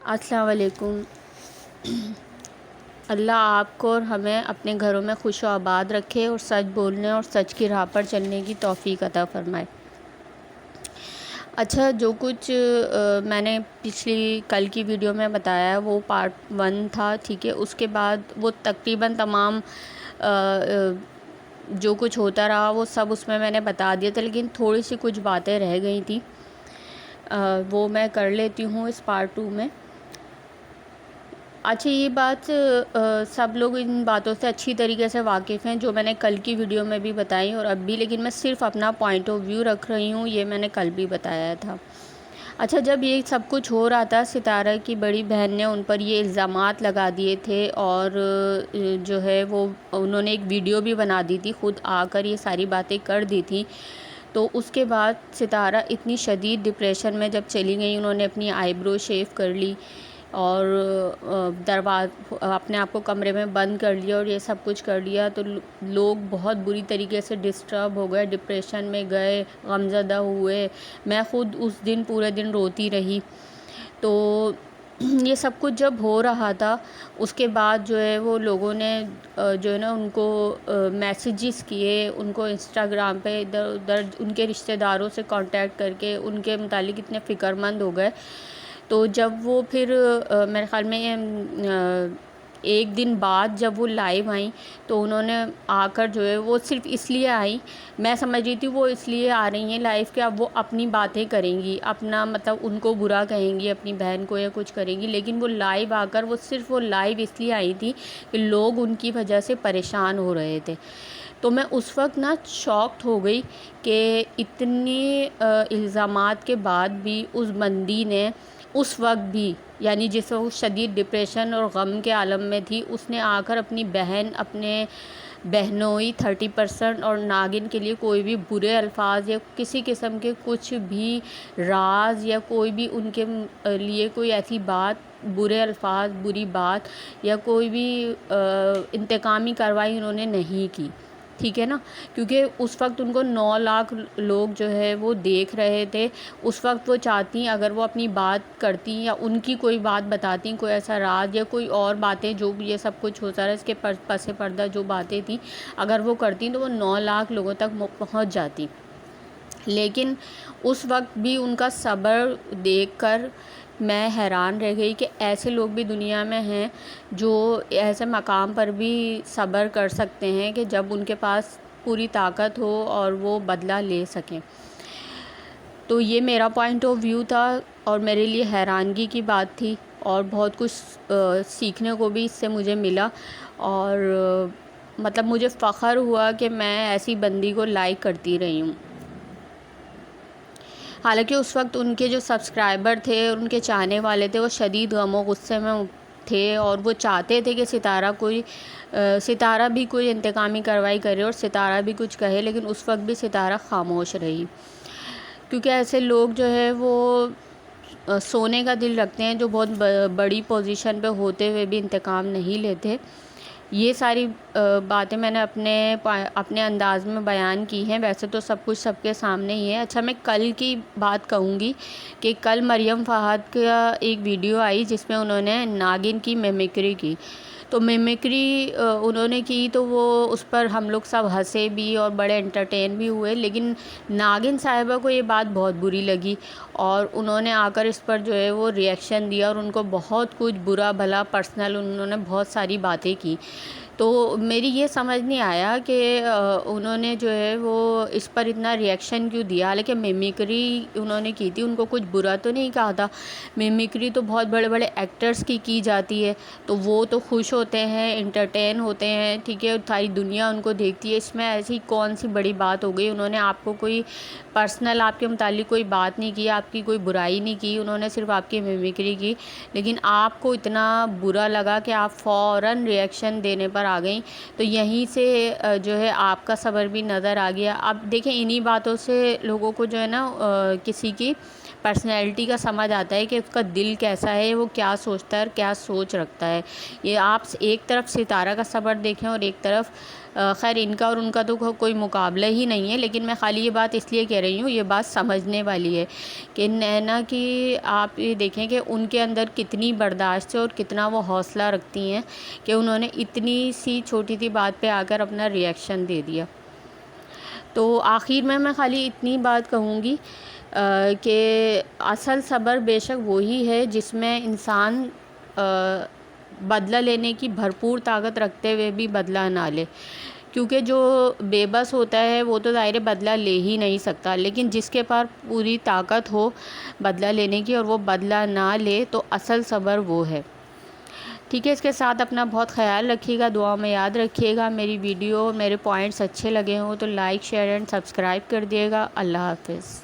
السلام علیکم۔ اللہ آپ کو اور ہمیں اپنے گھروں میں خوش و آباد رکھے اور سچ بولنے اور سچ کی راہ پر چلنے کی توفیق عطا فرمائے۔ اچھا، جو کچھ میں نے پچھلی کل کی ویڈیو میں بتایا وہ پارٹ 1 تھا، ٹھیک ہے۔ اس کے بعد وہ تقریباً تمام جو کچھ ہوتا رہا وہ سب اس میں نے بتا دیا تھا، لیکن تھوڑی سی کچھ باتیں رہ گئی تھیں، وہ میں کر لیتی ہوں اس پارٹ 2 میں۔ اچھا، یہ بات سب لوگ ان باتوں سے اچھی طریقے سے واقف ہیں جو میں نے کل کی ویڈیو میں بھی بتائی اور اب بھی، لیکن میں صرف اپنا پوائنٹ آف ویو رکھ رہی ہوں، یہ میں نے کل بھی بتایا تھا۔ اچھا، جب یہ سب کچھ ہو رہا تھا، ستارہ کی بڑی بہن نے ان پر یہ الزامات لگا دیے تھے اور جو ہے وہ انہوں نے ایک ویڈیو بھی بنا دی تھی، خود آ کر یہ ساری باتیں کر دی تھیں۔ تو اس کے بعد ستارہ اتنی شدید ڈپریشن میں جب چلی گئیں، انہوں نے اپنی آئی برو شیو کر لی اور اپنے آپ کو کمرے میں بند کر لیا اور یہ سب کچھ کر لیا، تو لوگ بہت بری طریقے سے ڈسٹرب ہو گئے، ڈپریشن میں گئے، غمزدہ ہوئے۔ میں خود اس دن پورے دن روتی رہی۔ تو یہ سب کچھ جب ہو رہا تھا، اس کے بعد جو ہے وہ لوگوں نے جو ہے نا ان کو میسیجز کیے، ان کو انسٹاگرام پہ ادھر ادھر ان کے رشتہ داروں سے کانٹیکٹ کر کے ان کے متعلق اتنے فکر مند ہو گئے۔ تو جب وہ پھر میرے خیال میں ایک دن بعد جب وہ لائیو آئیں تو انہوں نے آ کر جو ہے وہ صرف اس لیے آئیں، میں سمجھ رہی تھی وہ اس لیے آ رہی ہیں لائیو کہ اب وہ اپنی باتیں کریں گی، اپنا مطلب ان کو برا کہیں گی اپنی بہن کو یا کچھ کریں گی، لیکن وہ لائیو آ کر وہ لائیو اس لیے آئی تھی کہ لوگ ان کی وجہ سے پریشان ہو رہے تھے۔ تو میں اس وقت شاکڈ ہو گئی کہ اتنی الزامات کے بعد بھی اس بندی نے اس وقت بھی، یعنی جس وقت شدید ڈپریشن اور غم کے عالم میں تھی، اس نے آ کر اپنی بہن، اپنے بہنوئی 30% اور ناگن کے لیے کوئی بھی برے الفاظ یا کسی قسم کے کچھ بھی راز یا کوئی بھی ان کے لیے کوئی ایسی بات، برے الفاظ، بری بات یا کوئی بھی انتقامی کارروائی انہوں نے نہیں کی، ٹھیک ہے نا۔ کیونکہ اس وقت ان کو 9 لاکھ لوگ جو ہے وہ دیکھ رہے تھے، اس وقت وہ چاہتی اگر وہ اپنی بات کرتی یا ان کی کوئی بات بتاتی، کوئی ایسا راز یا کوئی اور باتیں جو یہ سب کچھ ہوتا رہا اس کے پس پردہ جو باتیں تھیں، اگر وہ کرتی تو وہ 9 لاکھ لوگوں تک پہنچ جاتی۔ لیکن اس وقت بھی ان کا صبر دیکھ کر میں حیران رہ گئی کہ ایسے لوگ بھی دنیا میں ہیں جو ایسے مقام پر بھی صبر کر سکتے ہیں کہ جب ان کے پاس پوری طاقت ہو اور وہ بدلہ لے سکیں۔ تو یہ میرا پوائنٹ آف ویو تھا اور میرے لیے حیرانگی کی بات تھی اور بہت کچھ سیکھنے کو بھی اس سے مجھے ملا، اور مطلب مجھے فخر ہوا کہ میں ایسی بندی کو لائک کرتی رہی ہوں۔ حالانکہ اس وقت ان کے جو سبسکرائبر تھے اور ان کے چاہنے والے تھے وہ شدید غم و غصے میں تھے اور وہ چاہتے تھے کہ ستارہ بھی کوئی انتقامی کارروائی کرے اور ستارہ بھی کچھ کہے، لیکن اس وقت بھی ستارہ خاموش رہی، کیونکہ ایسے لوگ جو ہے وہ سونے کا دل رکھتے ہیں جو بہت بڑی پوزیشن پہ ہوتے ہوئے بھی انتقام نہیں لیتے۔ یہ ساری باتیں میں نے اپنے انداز میں بیان کی ہیں، ویسے تو سب کچھ سب کے سامنے ہی ہے۔ اچھا، میں کل کی بات کہوں گی کہ کل مریم فہد کا ایک ویڈیو آئی جس میں انہوں نے ناگن کی میمیکری کی، تو میمیکری انہوں نے کی تو وہ اس پر ہم لوگ سب ہنسے بھی اور بڑے انٹرٹین بھی ہوئے، لیکن ناگن صاحبہ کو یہ بات بہت بری لگی اور انہوں نے آ کر اس پر جو ہے وہ ریئیکشن دیا اور ان کو بہت کچھ برا بھلا پرسنل انہوں نے بہت ساری باتیں کی۔ تو میری یہ سمجھ نہیں آیا کہ انہوں نے جو ہے وہ اس پر اتنا ریئیکشن کیوں دیا، حالانکہ میمیکری انہوں نے کی تھی، ان کو کچھ برا تو نہیں کہا تھا۔ میمیکری تو بہت بڑے بڑے ایکٹرز کی جاتی ہے تو وہ تو خوش ہوتے ہیں، انٹرٹین ہوتے ہیں، ٹھیک ہے، ساری دنیا ان کو دیکھتی ہے، اس میں ایسی کون سی بڑی بات ہو گئی؟ انہوں نے آپ کو کوئی پرسنل آپ کے متعلق کوئی بات نہیں کی، آپ کی کوئی برائی نہیں کی، انہوں نے صرف آپ کی میمیکری کی، لیکن آپ کو اتنا برا لگا کہ آپ فوراً ریئیکشن دینے پر آ گئیں۔ تو یہیں سے جو ہے آپ کا صبر بھی نظر آ گیا۔ اب دیکھیں انہی باتوں سے لوگوں کو جو ہے نا کسی کی پرسنالٹی کا سمجھ آتا ہے کہ اس کا دل کیسا ہے، وہ کیا سوچتا ہے اور کیا سوچ رکھتا ہے۔ یہ آپ ایک طرف ستارہ کا صبر دیکھیں اور ایک طرف خیر ان کا اور ان کا تو کوئی مقابلہ ہی نہیں ہے، لیکن میں خالی یہ بات اس لیے کہہ رہی ہوں، یہ بات سمجھنے والی ہے کہ نینا کی آپ یہ دیکھیں کہ ان کے اندر کتنی برداشت ہے اور کتنا وہ حوصلہ رکھتی ہیں کہ انہوں نے اتنی سی چھوٹی سی بات پہ آ کر اپنا ریئیکشن دے دیا۔ تو آخر میں خالی اتنی بات کہوں گی کہ اصل صبر بے شک وہی ہے جس میں انسان بدلہ لینے کی بھرپور طاقت رکھتے ہوئے بھی بدلہ نہ لے، کیونکہ جو بے بس ہوتا ہے وہ تو ظاہر بدلہ لے ہی نہیں سکتا، لیکن جس کے پاس پوری طاقت ہو بدلہ لینے کی اور وہ بدلہ نہ لے تو اصل صبر وہ ہے۔ ٹھیک ہے، اس کے ساتھ اپنا بہت خیال رکھیے گا، دعا میں یاد رکھیے گا۔ میری ویڈیو میرے پوائنٹس اچھے لگے ہوں تو لائک شیئر اینڈ سبسکرائب کر دیے گا۔ اللہ حافظ۔